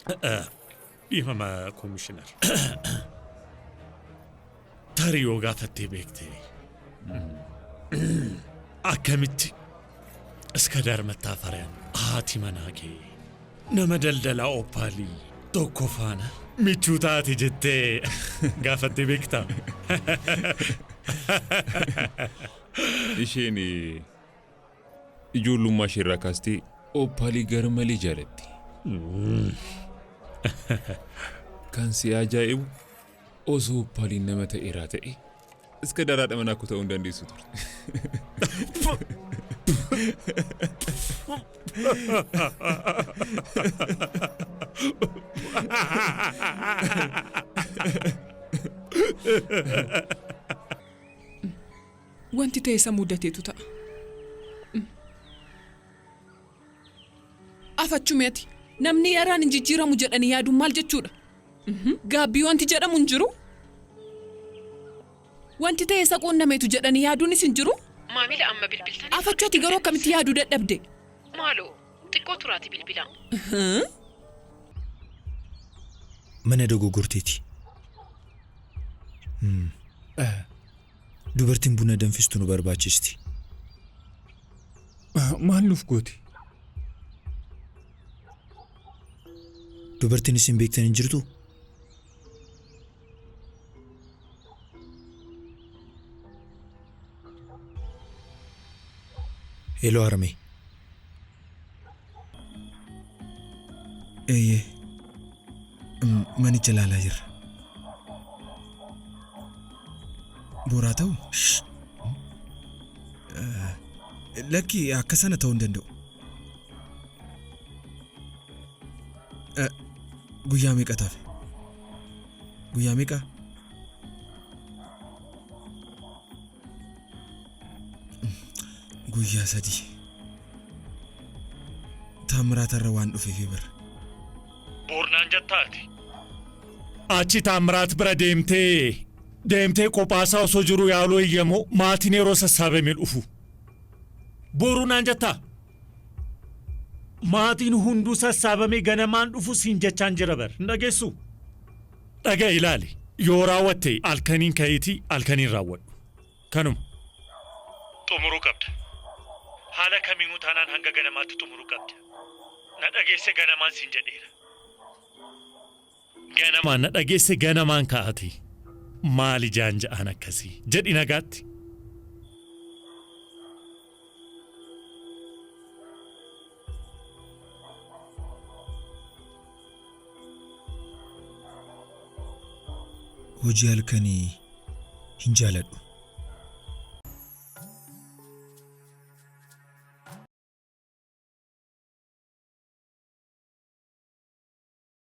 Dhiifama Komishinar. Tarii yoo gaafattee beektee. Akkamitti Iskadaar mattaafareen haati manaa kee nama daldalaa Opaalii tokko faana michuu taate jettee gaafattee beektaa? Isheen ijoollummaa ishee irraa kaastee Opaalii gara malee jaalatti. Kan si ajaa'ibu osoo Opaaliin nama ta'eeraa ta'e Iskadaaraadha mana akka ta'uu hin dandeessu ture. Wanti ta'e isa mudateetu ta'a. Afachumeeti namni yaraan hin jijjiiramu jedhanii yaaduun maal jechuudha? Gaabbii wanti jedhamu hin jiru? Wanti ta'e isa quunnameetu jedhanii yaaduunis hin jiru? Maamila amma bilbiltanii. Afachooti garuu akkamitti yaaduu dadhabde? Maaloo xiqqoo turaati bilbilaa. Mana dogoggorteeti. Dubartiin buna danfistu nu barbaachisti. Maal nuuf gooti? Dubartiin isin beektan hin jirtu? Hello Arme. Mani jalaalaa jira. Boraa ta'u? Lakki akka sana ta'uu hin danda'u. Guyyaa meeqa taafe? Guyyaa meeqa? Guyyaa 3. Taammiraatarra waan dhufeef bara. Boornaan jettaati. Achi Taamiraat bira deemtee qophaasaa osoo jiru yaaloo iyyamoo maatiin yeroo sassaabamee dhufu. Boorunaan jettaa. Maatiin hunduu sassaabamee ganamaan dhufu siin jechaan jira bar. Dhageessu. Dhaga'i ilaali. Yoo raawwatte halkaniin ka'iitii halkaniin raawwadhu. Kanuma. Xumuruu qabda. Haala kamiinuu taanaan hanga ganamaatti xumuruu qabda. Na dhageesse ganamaan siin jedheera. Ganamaan na dhageesse ganamaan kaa'ati. Maali jaanja'aan akkasii? Jedhi nagaatti. Hojii halkanii hin jaaladhu.